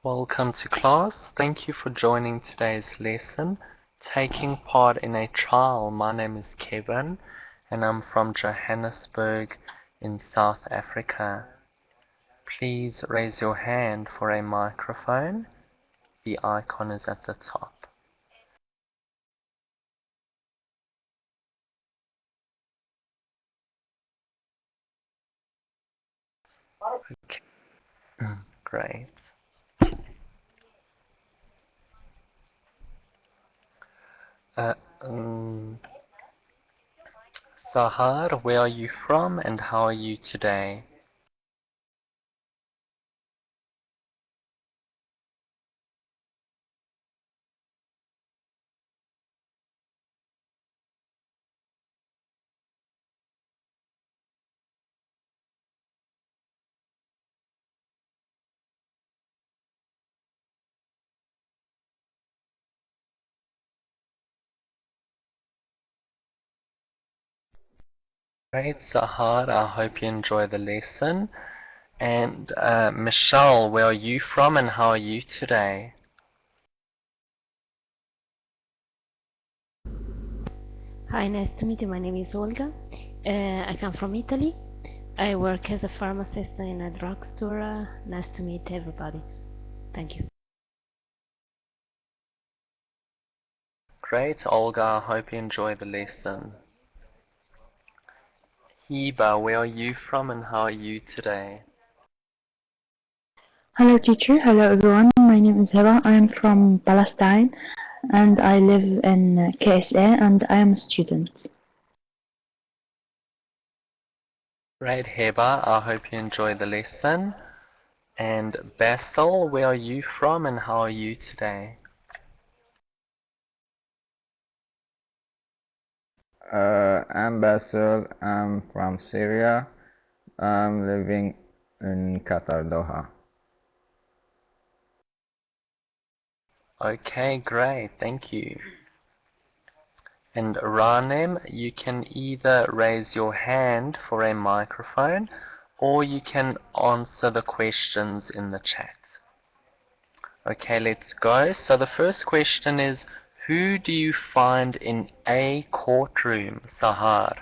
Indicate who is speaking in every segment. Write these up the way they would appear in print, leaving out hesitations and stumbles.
Speaker 1: Welcome to class. Thank you for joining today's lesson. Taking part in a trial. My name is Kevin and I'm from Johannesburg in South Africa. Please raise your hand for a microphone. The icon is at the top. Okay. Great. Uh, um, Sahar, where are you from and how are you today? Great, Sahar. I hope you enjoy the lesson. And Michelle, where are you from and how are you today?
Speaker 2: Hi, nice to meet you. My name is Olga. I come from Italy. I work as a pharmacist in a drugstore. Nice to meet everybody. Thank you.
Speaker 1: Great, Olga. I hope you enjoy the lesson. Hiba, where are you from and how are you today?
Speaker 3: Hello teacher, hello everyone. My name is Heba. I am from Palestine and I live in KSA and I am a student.
Speaker 1: Great, Heba. I hope you enjoy the lesson. And Basil, where are you from and how are you today?
Speaker 4: I'm Basil. I'm from Syria. I'm living in Qatar, Doha.
Speaker 1: Okay, great. Thank you. And Ranem, you can either raise your hand for a microphone or you can answer the questions in the chat. Okay, let's go. So the first question is, who do you find in a courtroom, Sahar?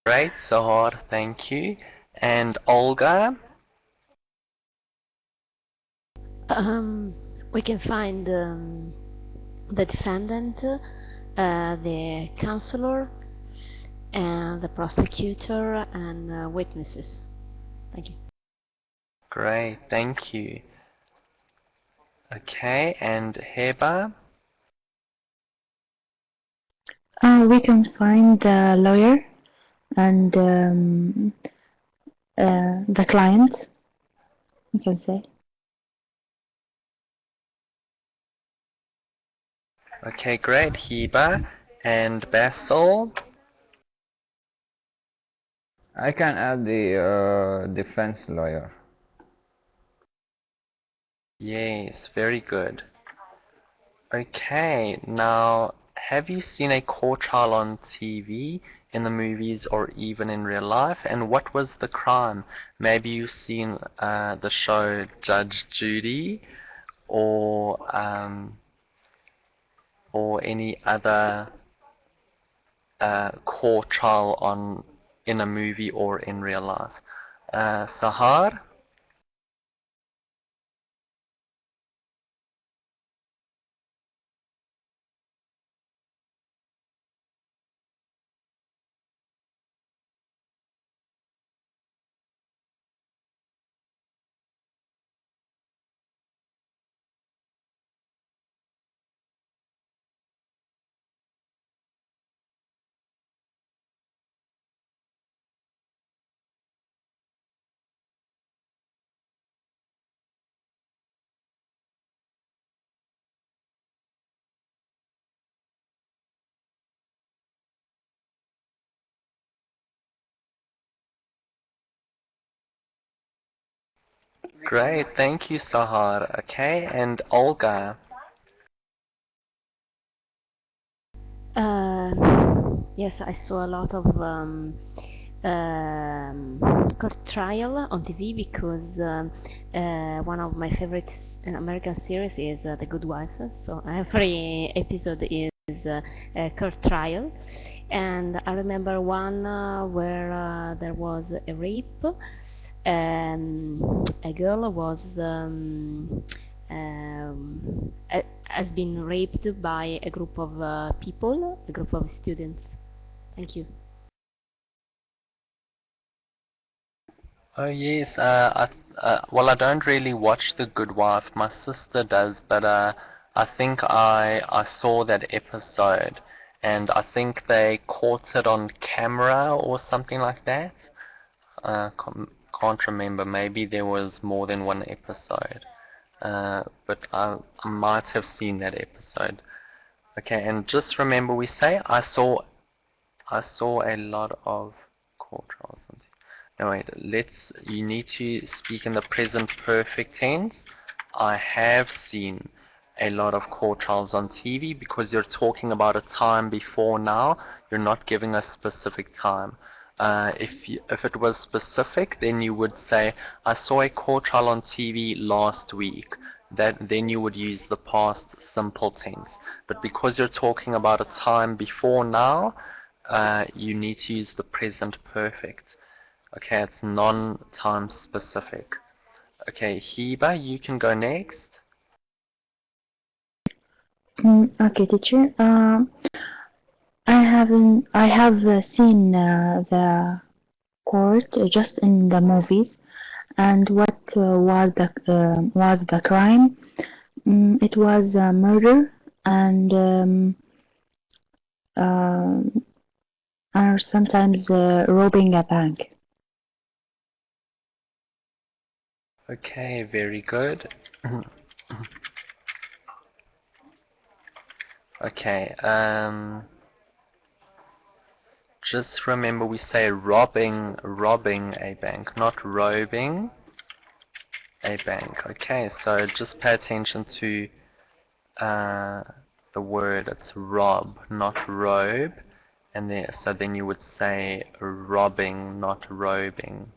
Speaker 1: Great, Sahar, thank you. And Olga?
Speaker 2: We can find the defendant, the counselor, and the prosecutor and witnesses. Thank you.
Speaker 1: Great, thank you. Okay, and Heba?
Speaker 3: We can find the lawyer and the client, you can say.
Speaker 1: Okay, great, Heba. And Basil?
Speaker 4: I can add the defense lawyer.
Speaker 1: Yes, very good. Okay, now, have you seen a court trial on TV, in the movies, or even in real life? And what was the crime? Maybe you've seen the show Judge Judy, or any other court trial in a movie or in real life. Sahar? Great, thank you, Sahar. Okay, and Olga.
Speaker 2: Yes, I saw a lot of court trial on TV because one of my favorite American series is The Good Wife. So every episode is a court trial, and I remember one where there was a rape. A girl was has been raped by a group of people, a group of students. Thank you.
Speaker 1: Oh yes, well, I don't really watch The Good Wife. My sister does, but I think I saw that episode, and I think they caught it on camera or something like that. Can't remember. Maybe there was more than one episode, but I might have seen that episode. Okay, and just remember, we say I saw a lot of court trials on TV. No, wait, you need to speak in the present perfect tense. I have seen a lot of court trials on TV, because you're talking about a time before now. You're not giving a specific time. If it was specific, then you would say, I saw a court trial on TV last week. Then you would use the past simple tense. But because you're talking about a time before now, you need to use the present perfect. Okay, it's non-time specific. Okay, Hiba, you can go next.
Speaker 3: Okay, teacher. I have seen the court just in the movies, and what was the crime? It was murder and or sometimes robbing a bank.
Speaker 1: Okay, very good. Okay, just remember, we say robbing a bank, not robbing a bank. Okay, so just pay attention to the word. It's rob, not robe, and then you would say robbing, not robing.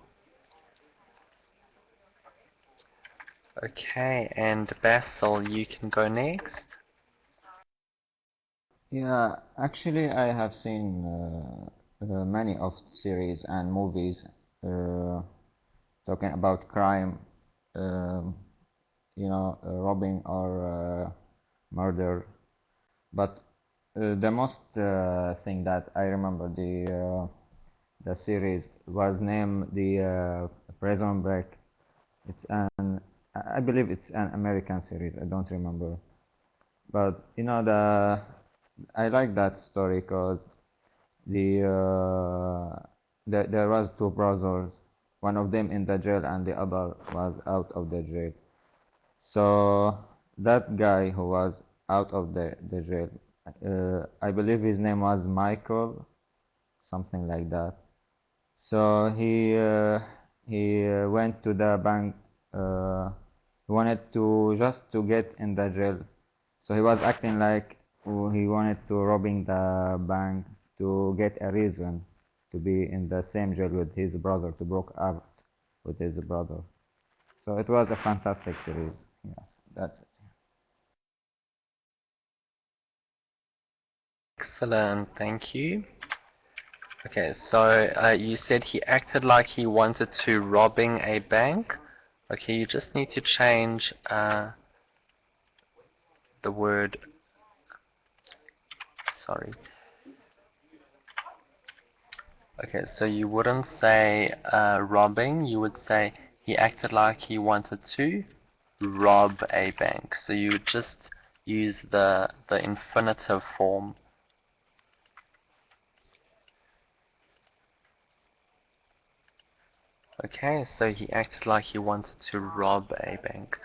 Speaker 1: Okay, and Basil, you can go next.
Speaker 4: Yeah, actually, I have seen many of series and movies talking about crime, robbing or murder. But the most thing that I remember the series was named the Prison Break. I believe it's an American series. I don't remember, but I like that story because there was two brothers, one of them in the jail and the other was out of the jail. So that guy who was out of the jail, I believe his name was Michael, something like that. So he went to the bank. He wanted to just to get in the jail. So he was acting like he wanted to robbing the bank to get a reason to be in the same jail with his brother, to broke up with his brother. So it was a fantastic series. Yes, that's it.
Speaker 1: Excellent, thank you. Okay, so you said he acted like he wanted to robbing a bank. Okay, you just need to change the word, sorry. Okay, so you wouldn't say robbing, you would say he acted like he wanted to rob a bank. So you would just use the infinitive form. Okay, so he acted like he wanted to rob a bank.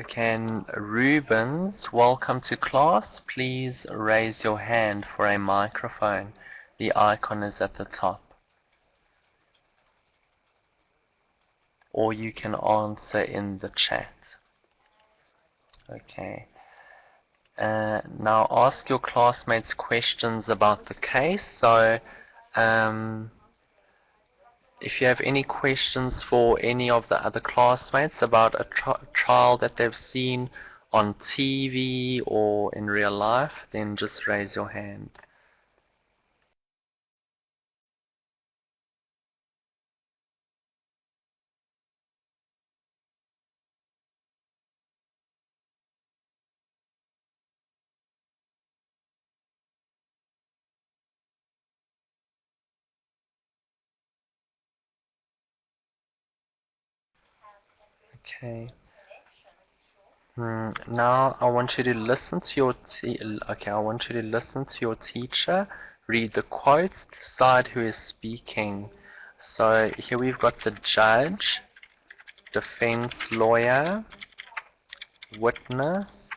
Speaker 1: Okay, and Rubens, welcome to class. Please raise your hand for a microphone. The icon is at the top. or you can answer in the chat. Okay. Now ask your classmates questions about the case. So if you have any questions for any of the other classmates about a trial that they've seen on TV or in real life, then just raise your hand. Okay. Now I want you to listen to your I want you to listen to your teacher, read the quotes, decide who is speaking. So here we've got the judge, defense lawyer, witness,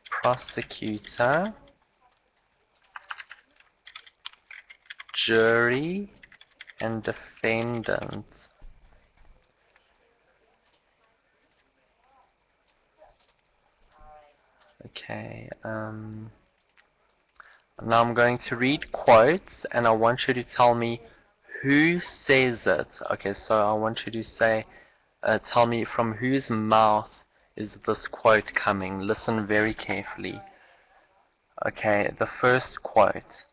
Speaker 1: prosecutor, jury, and defendant. Okay, now I'm going to read quotes and I want you to tell me who says it. Okay, so I want you to say, tell me from whose mouth is this quote coming. Listen very carefully. Okay, the first quote.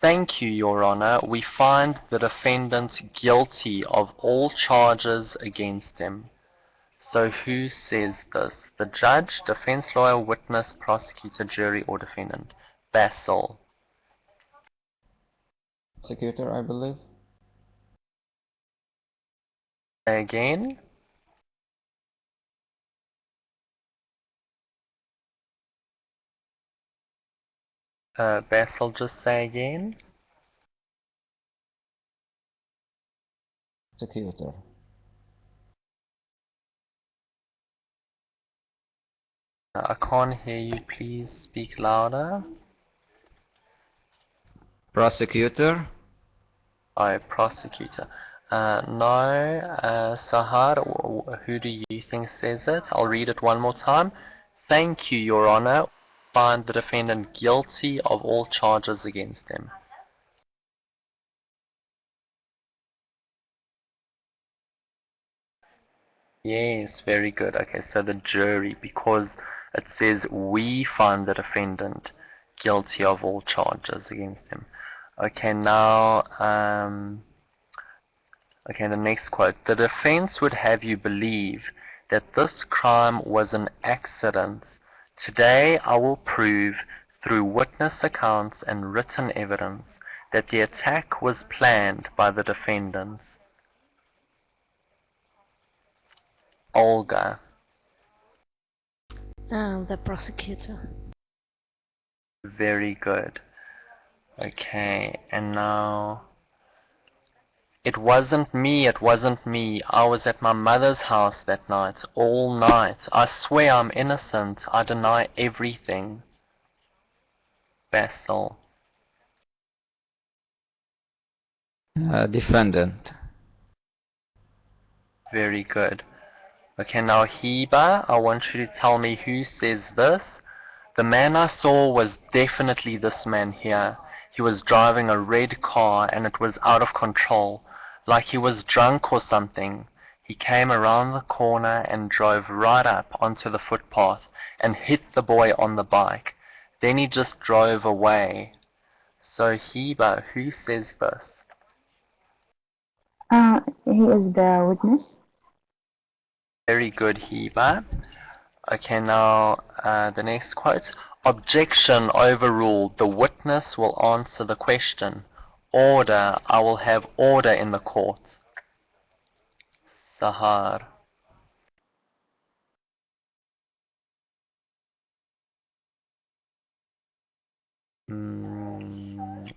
Speaker 1: Thank you, Your Honor. We find the defendant guilty of all charges against him. So who says this? The judge, defense lawyer, witness, prosecutor, jury, or defendant? Basil.
Speaker 4: Prosecutor, I believe.
Speaker 1: Again. Basil, just say again.
Speaker 4: Prosecutor.
Speaker 1: I can't hear you. Please speak louder.
Speaker 4: Prosecutor.
Speaker 1: Prosecutor. No, Sahar, who do you think says it? I'll read it one more time. Thank you, Your Honor. Find the defendant guilty of all charges against him. Yes, very good. Okay, so the jury, because it says we find the defendant guilty of all charges against him. Okay, now, okay, the next quote. The defense would have you believe that this crime was an accident. Today I will prove through witness accounts and written evidence that the attack was planned by the defendants. Olga.
Speaker 2: The prosecutor.
Speaker 1: Very good. Okay, and now... It wasn't me, it wasn't me. I was at my mother's house that night, all night. I swear I'm innocent. I deny everything. Basil.
Speaker 4: Defendant.
Speaker 1: Very good. Okay, now Heba, I want you to tell me who says this. The man I saw was definitely this man here. He was driving a red car and it was out of control, like he was drunk or something. He came around the corner and drove right up onto the footpath and hit the boy on the bike. Then he just drove away. So Heba, who says this?
Speaker 3: He is the witness.
Speaker 1: Very good, Heba. Okay, now the next quote. Objection overruled. The witness will answer the question. Order. I will have order in the court. Sahar.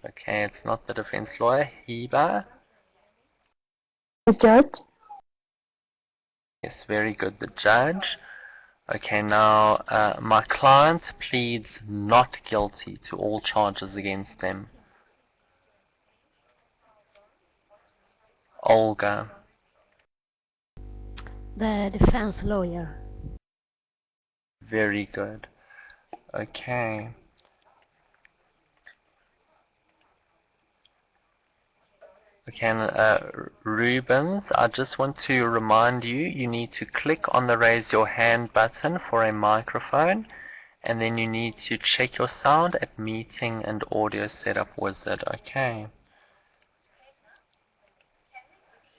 Speaker 1: Okay, it's not the defense lawyer. Heba.
Speaker 3: The judge.
Speaker 1: Yes, very good. The judge. Okay, now my client pleads not guilty to all charges against him. Olga.
Speaker 2: The defense lawyer.
Speaker 1: Very good. Okay. Okay, and Rubens, I just want to remind you, you need to click on the raise your hand button for a microphone, and then you need to check your sound at meeting and audio setup wizard. Okay.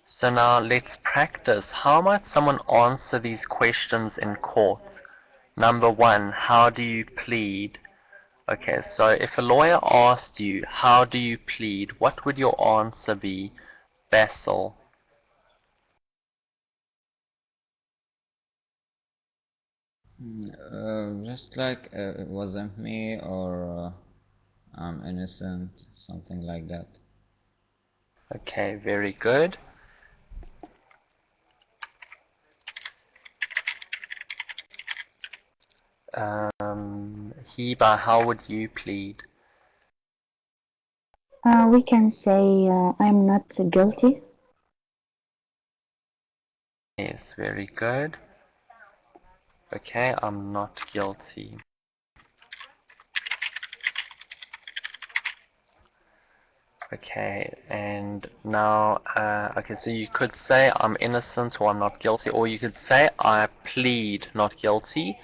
Speaker 1: So now let's practice. How might someone answer these questions in court? Number one, how do you plead? Okay, so if a lawyer asked you, how do you plead, what would your answer be? Basil.
Speaker 4: Just like it wasn't me, or I'm innocent, something like that.
Speaker 1: Okay, very good. Hiba, how would you plead?
Speaker 3: We can say I'm not guilty.
Speaker 1: Yes, very good. Okay, I'm not guilty. Okay, and now, okay, so you could say I'm innocent or I'm not guilty, or you could say I plead not guilty.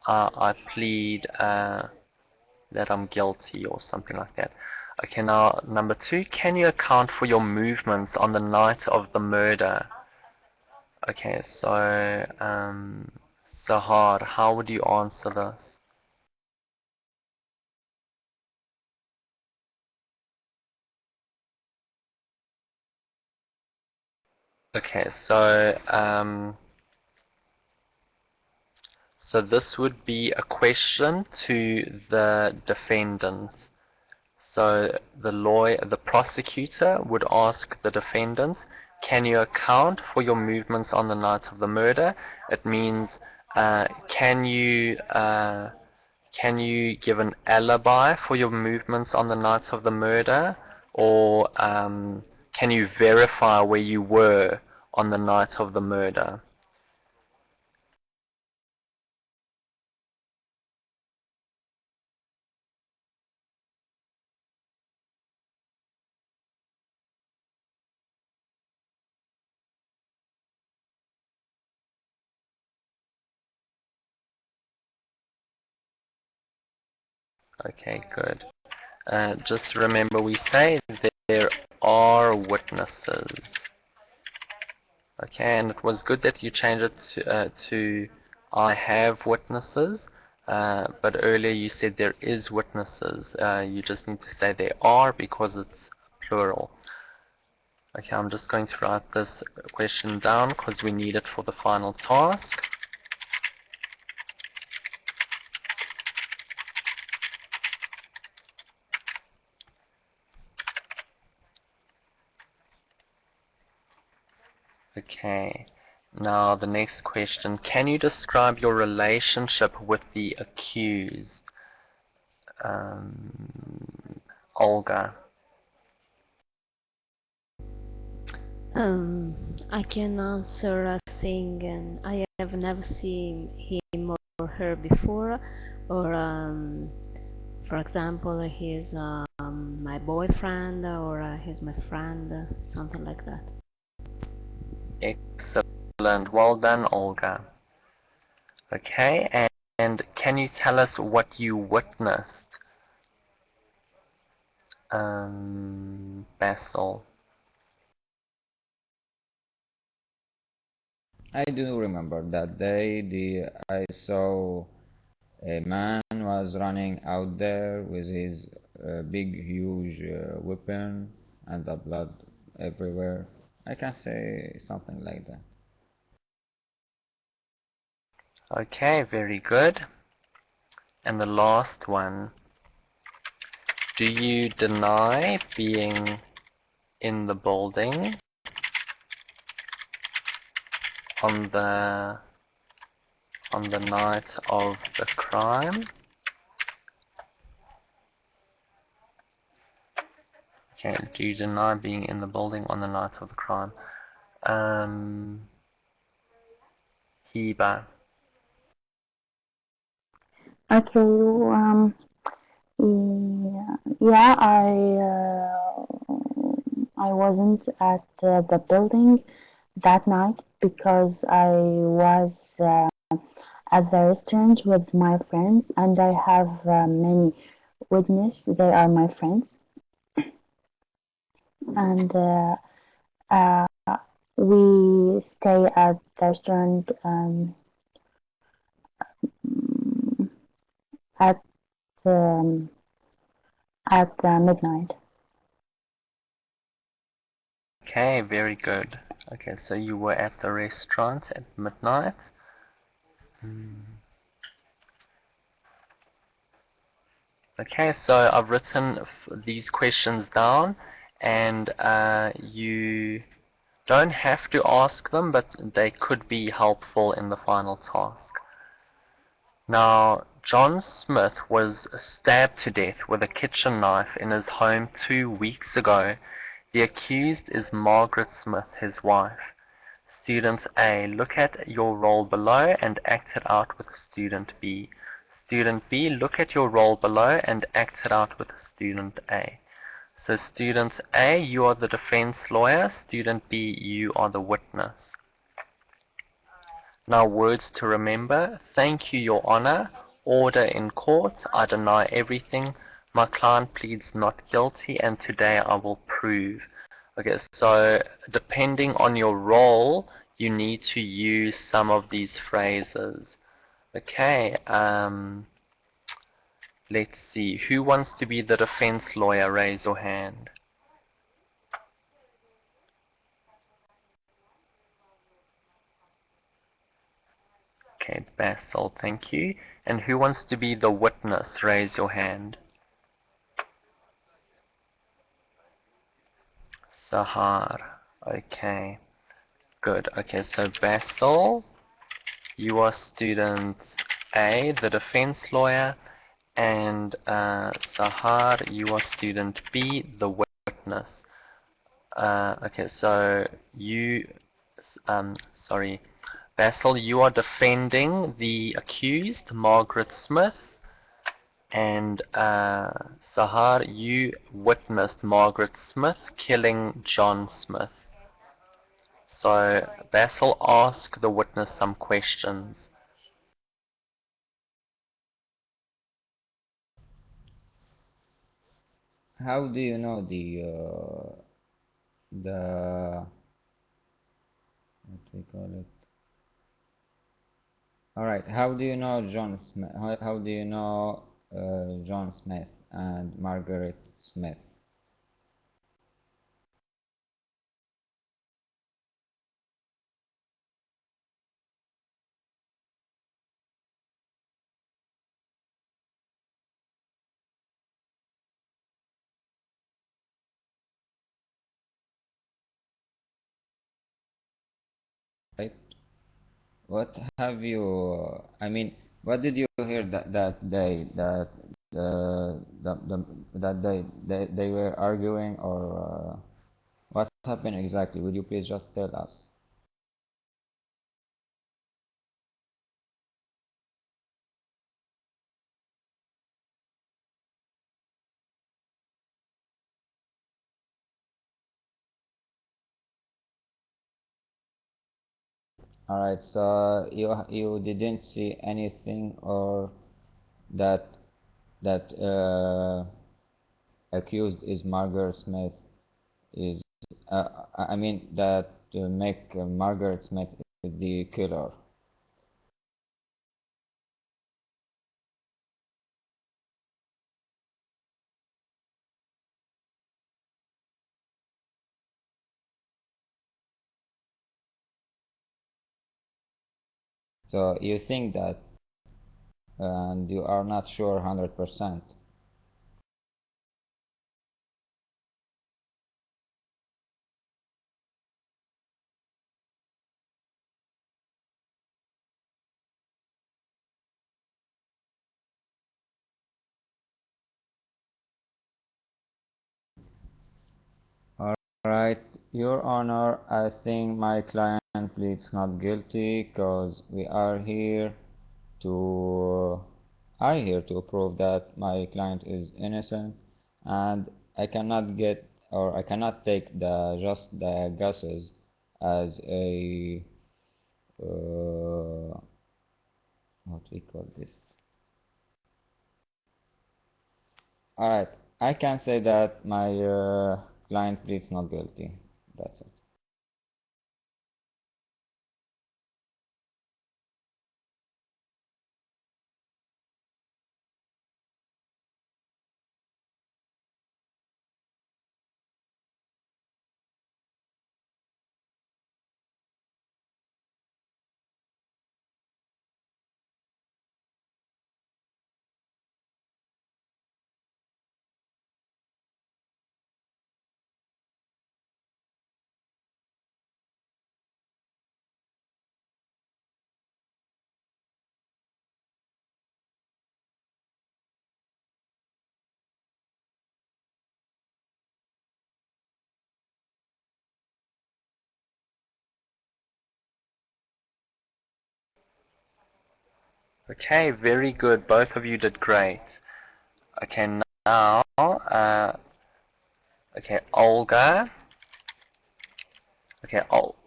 Speaker 1: I plead that I'm guilty or something like that. Okay, now number two, can you account for your movements on the night of the murder? Okay, so Sahar, how would you answer this? Okay, so this would be a question to the defendant. So the prosecutor would ask the defendant, can you account for your movements on the night of the murder? It means, can you give an alibi for your movements on the night of the murder? Or can you verify where you were on the night of the murder? Okay, good. Just remember, we say there are witnesses. Okay, and it was good that you changed it to I have witnesses, but earlier you said there is witnesses. You just need to say there are because it's plural. Okay, I'm just going to write this question down because we need it for the final task. Okay, now the next question. Can you describe your relationship with the accused? Olga.
Speaker 2: I can answer saying I have never seen him or her before, or for example, he's my boyfriend, or he's my friend, something like that.
Speaker 1: Excellent. Well done, Olga. Okay, and can you tell us what you witnessed? Basil.
Speaker 4: I do remember that day. I saw a man was running out there with his big, huge weapon and the blood everywhere. I can say something like that.
Speaker 1: Okay, very good. And the last one. Do you deny being in the building on the night of the crime? Okay, do you deny being in the building on the night of the crime? Hiba.
Speaker 3: Okay, yeah, I wasn't at the building that night because I was at the restaurant with my friends, and I have many witnesses. They are my friends, and uh, we stay at the restaurant at um, midnight.
Speaker 1: Okay, very good. Okay, so you were at the restaurant at midnight. Okay, so I've written these questions down, and you don't have to ask them, but they could be helpful in the final task. Now, John Smith was stabbed to death with a kitchen knife in his home 2 weeks ago. The accused is Margaret Smith, his wife. Student A, look at your role below and act it out with student B. Student B, look at your role below and act it out with student A. So student A, you are the defense lawyer. Student B, you are the witness. Now words to remember. Thank you, Your Honor. Order in court. I deny everything. My client pleads not guilty, and today I will prove. Okay, so depending on your role, you need to use some of these phrases. Okay, let's see. Who wants to be the defense lawyer? Raise your hand. Okay, Basil, thank you. And who wants to be the witness? Raise your hand. Sahar. Okay, good. Okay, so Basil, you are student A, the defense lawyer, and Sahar, you are student B, the witness. Okay, so you, sorry, Basil, you are defending the accused, Margaret Smith, and Sahar, you witnessed Margaret Smith killing John Smith. So Basil, ask the witness some questions.
Speaker 4: How do you know what we call it? All right. How do you know John Smith? How do you know John Smith and Margaret Smith? Right. What have you? I mean, what did you hear that day that they were arguing, or what happened exactly? Would you please just tell us? All right. So you didn't see anything, or that accused is Margaret Smith is I mean that make Margaret Smith the killer. So you think that, and you are not sure 100%. All right, Your Honor, I think my client client pleads not guilty because we are here to here to prove that my client is innocent, and I cannot get, or I cannot take the guesses as a what we call this. Alright, I can say that my client pleads not guilty. That's it.
Speaker 1: Okay, very good. Both of you did great. Okay, now, okay, Olga. Okay,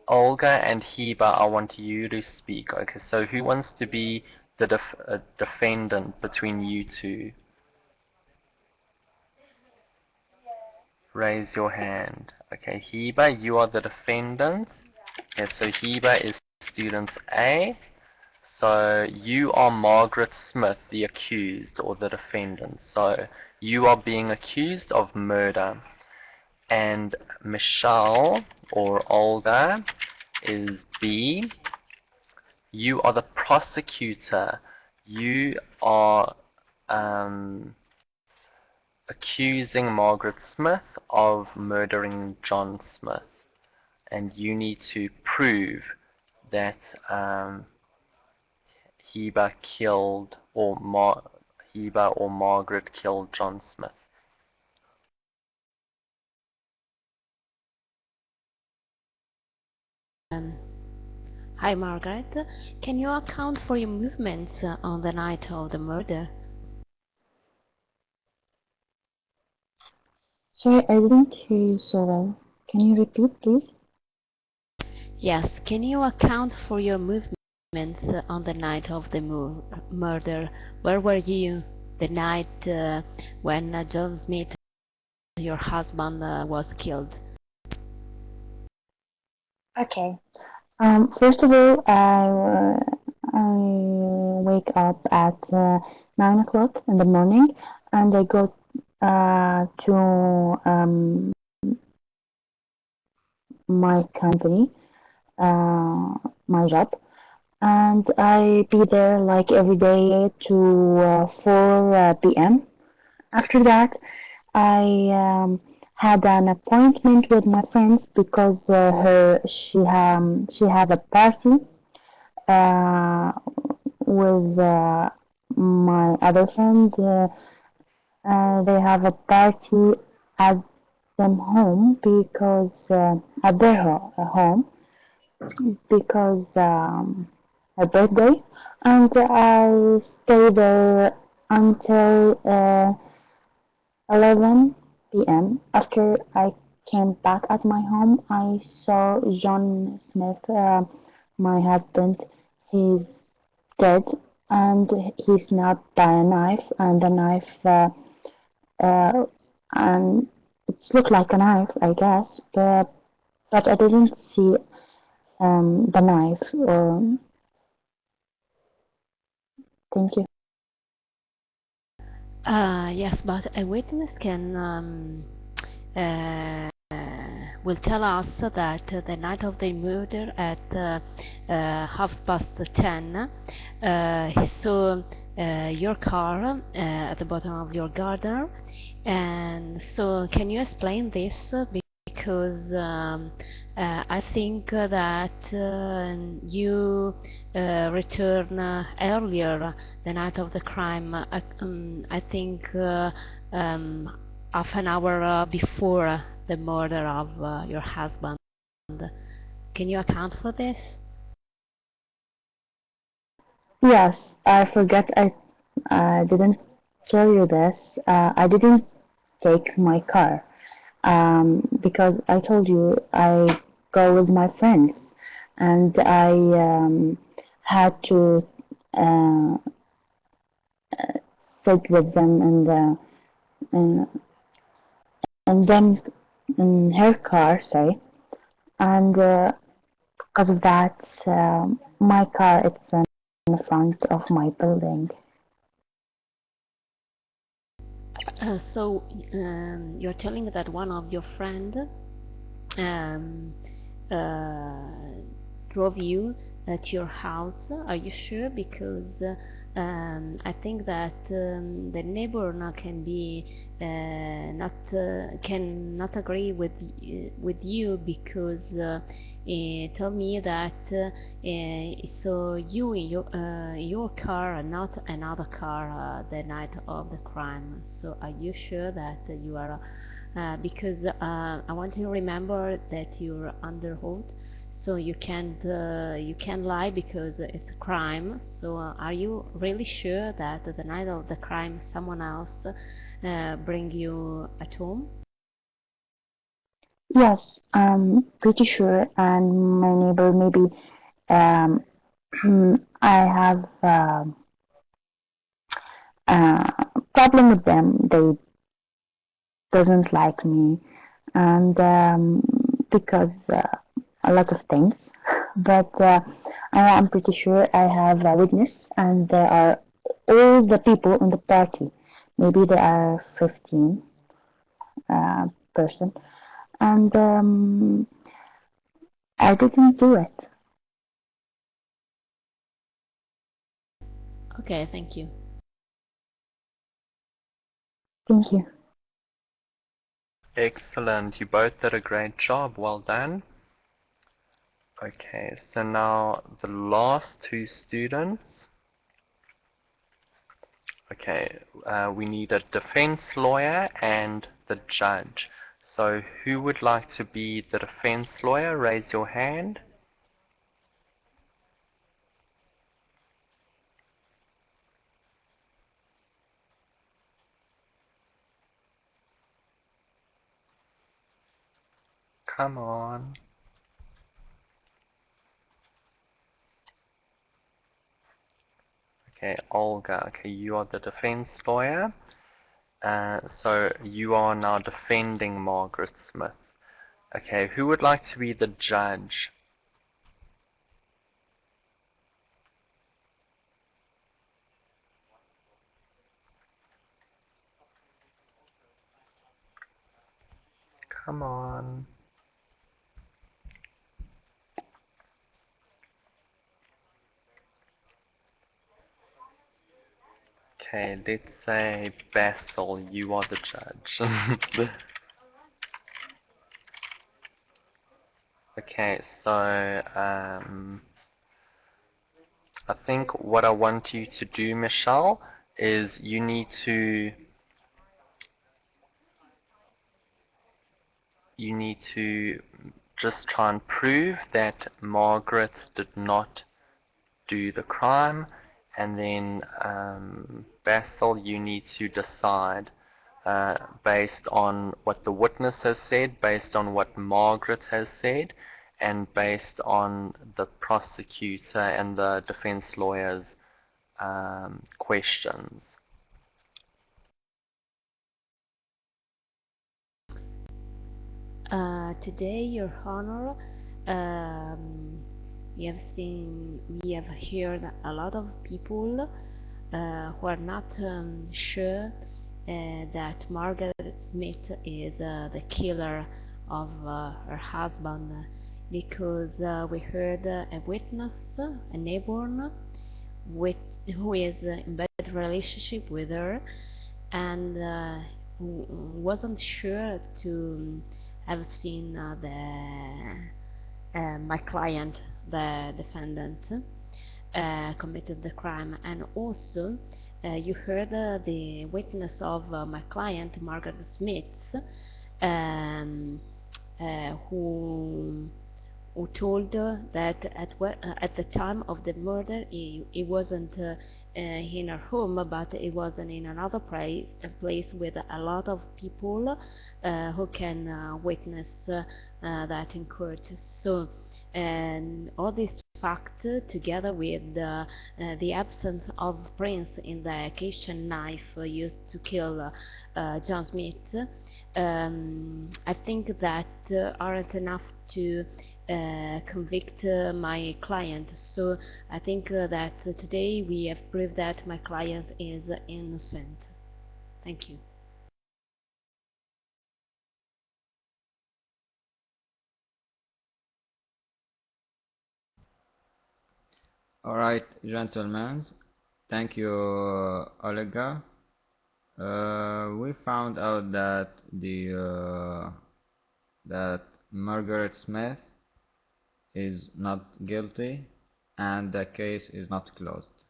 Speaker 1: Olga and Hiba, I want you to speak. Okay, so who wants to be the defendant between you two? Raise your hand. Okay, Hiba, you are the defendant. Okay, so Hiba is student A. So you are Margaret Smith, the accused or the defendant. So you are being accused of murder. And Michelle or Olga is B. You are the prosecutor. You are accusing Margaret Smith of murdering John Smith. And you need to prove that Hiba killed, or Hiba or Margaret killed John Smith.
Speaker 2: Hi Margaret, can you account for your movements on the night of the murder?
Speaker 3: Sorry, I didn't hear you so well. Can you repeat, please?
Speaker 2: Yes, can you account for your movements on the night of the murder? Where were you the night when John Smith, your husband, was killed?
Speaker 3: Okay. First of all, I wake up at 9 o'clock in the morning, and I go to my company, my job, and I be there like every day to 4 p.m. After that, I had an appointment with my friends because she has a party with my other friend. They have a party at them home because at their home because her birthday, and I stay there until 11 p.m. After I came back at my home, I saw John Smith, my husband. He's dead, and he's not by a knife, and the knife, and it looked like a knife, I guess, but I didn't see the knife. Thank you.
Speaker 2: Yes, but a witness can will tell us that the night of the murder at 10:30, he saw your car at the bottom of your garden. And so can you explain this? Because I think that you return earlier the night of the crime. I think half an hour before the murder of your husband. Can you account for this?
Speaker 3: Yes, I forgot I didn't tell you this. I didn't take my car because I told you I go with my friends, and I had to uh, sit with them in, and then in her car, sorry, and because of that, my car it's in the front of my building.
Speaker 2: So you're telling that one of your friend um, drove you to your house. Are you sure? Because I think that the neighbor now can be cannot agree with you, because he told me that so you in your car and not another car the night of the crime. So are you sure that you are because I want to remember that you're under oath, so you can't lie because it's a crime. So are you really sure that the night of the crime someone else bring you at home?
Speaker 3: Yes, I'm pretty sure, and my neighbor maybe um, I have problem with them. They doesn't like me, and because a lot of things. But I am pretty sure I have a witness, and there are all the people in the party. Maybe there are 15 person, and I didn't do it.
Speaker 2: Okay, thank you.
Speaker 3: Thank you.
Speaker 1: Excellent. You both did a great job. Well done. Okay, so now the last two students. Okay, we need a defense lawyer and the judge. So who would like to be the defense lawyer? Raise your hand. Come on. Okay, Olga. Okay, you are the defense lawyer. So you are now defending Margaret Smith. Okay, who would like to be the judge? Come on. Okay, let's say Basil, you are the judge. Okay, so I think what I want you to do, Michelle, is you need to just try and prove that Margaret did not do the crime, and then Basil, you need to decide based on what the witness has said, based on what Margaret has said, and based on the prosecutor and the defense lawyer's questions.
Speaker 2: Today, Your Honor, we have heard a lot of people who are not sure that Margaret Smith is the killer of her husband, because we heard a witness, a neighbor, who is in bad relationship with her, and who wasn't sure to have seen my client, the defendant, committed the crime. And also you heard the witness of my client, Margaret Smith, um, who who told that at the time of the murder he wasn't in her home, but it was in another place, a place with a lot of people who can witness that in court. So, and all this fact together with the absence of prints in the kitchen knife used to kill John Smith, I think that aren't enough to convict my client. So I think that today we have proved that my client is innocent. Thank you.
Speaker 4: Alright, gentlemen, thank you, Olga. We found out that that Margaret Smith is not guilty and the case is not closed.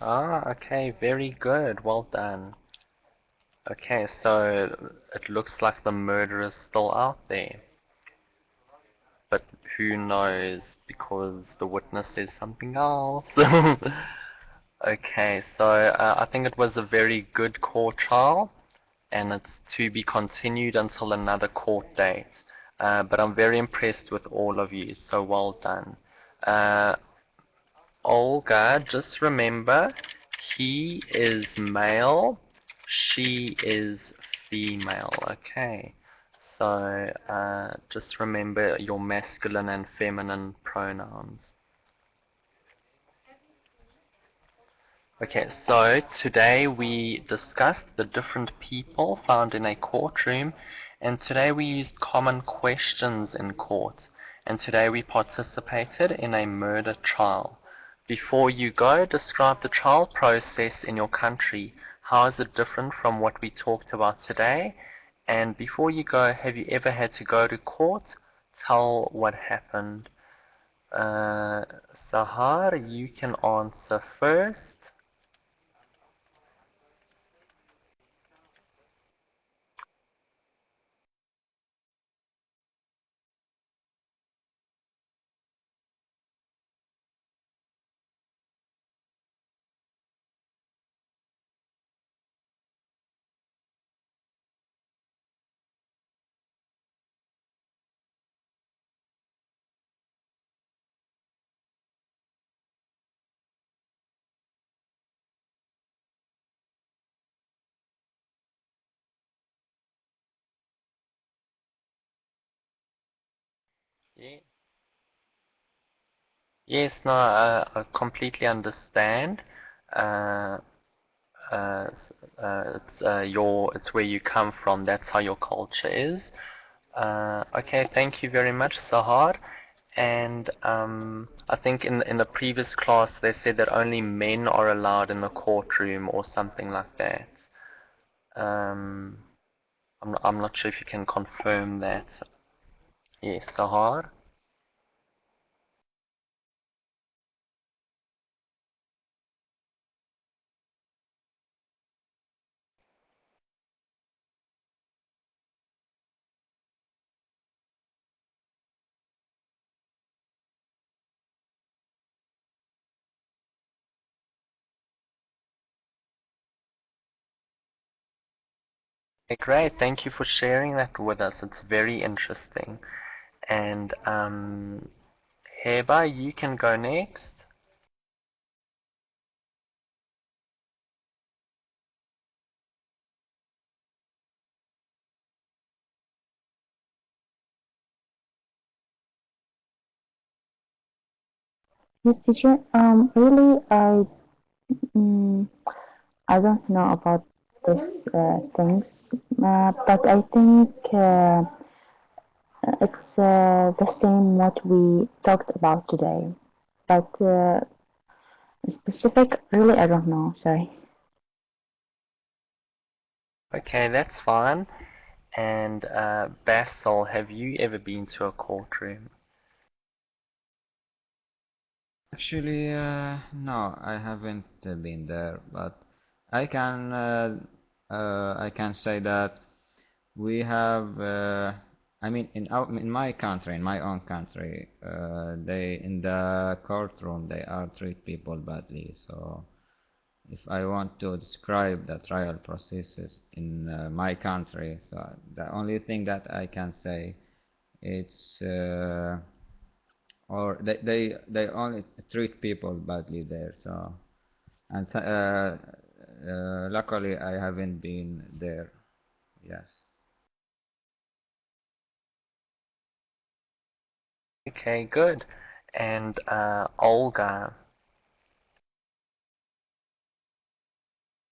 Speaker 1: Okay, very good, well done. Okay, so it looks like the murderer's still out there. But who knows, because the witness says something else. Okay, so I think it was a very good court trial, and it's to be continued until another court date. But I'm very impressed with all of you, so well done. Olga, just remember, he is male, she is female, okay? So just remember your masculine and feminine pronouns. Okay, so today we discussed the different people found in a courtroom, and today we used common questions in court, and today we participated in a murder trial. Before you go, describe the trial process in your country. How is it different from what we talked about today? And before you go, have you ever had to go to court? Tell what happened. Sahar, you can answer first. Yeah. Yes, no, I completely understand. Uh, it's where you come from. That's how your culture is. Okay, thank you very much, Sahar. And I think in the previous class they said that only men are allowed in the courtroom or something like that. Um, I'm not sure if you can confirm that. Yes, Sahar. Okay, great. Thank you for sharing that with us. It's very interesting. And Heba, you can go next.
Speaker 3: Yes, teacher. Really, mm, I don't know about this things, but I think it's the same what we talked about today. But specific, really, I don't know. Sorry.
Speaker 1: Okay, that's fine. And Basil, have you ever been to a courtroom?
Speaker 4: Actually, no, I haven't been there, but I can say that We have, I mean, in my country, in my own country, they in the courtroom they are treat people badly. So if I want to describe the trial processes in my country, so the only thing that I can say, it's or they only treat people badly there. So and luckily I haven't been there. Yes.
Speaker 1: Okay, good. And Olga.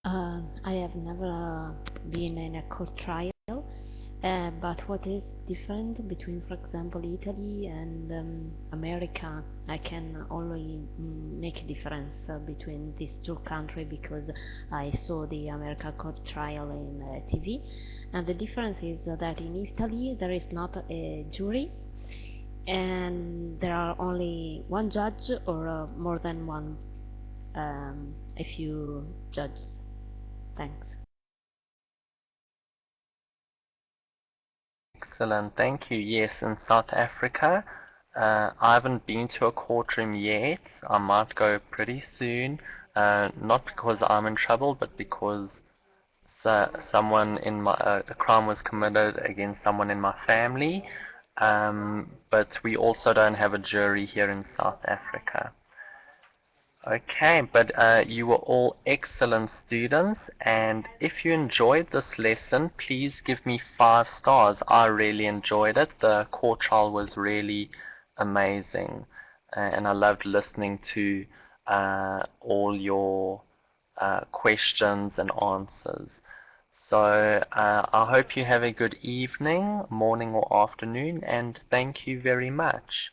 Speaker 2: I have never been in a court trial, but what is different between, for example, Italy and America? I can always make a difference between these two countries because I saw the American court trial in TV, and the difference is that in Italy there is not a jury, and there are only one judge or more than one, a few judges. Thanks.
Speaker 1: Excellent, thank you. Yes, in South Africa, I haven't been to a courtroom yet. I might go pretty soon. Not because I'm in trouble, but because someone in my a crime was committed against someone in my family. But we also don't have a jury here in South Africa. Okay, but you were all excellent students, and if you enjoyed this lesson, please give me 5 stars. I really enjoyed it. The court trial was really amazing, and I loved listening to all your questions and answers. So I hope you have a good evening, morning or afternoon, and thank you very much.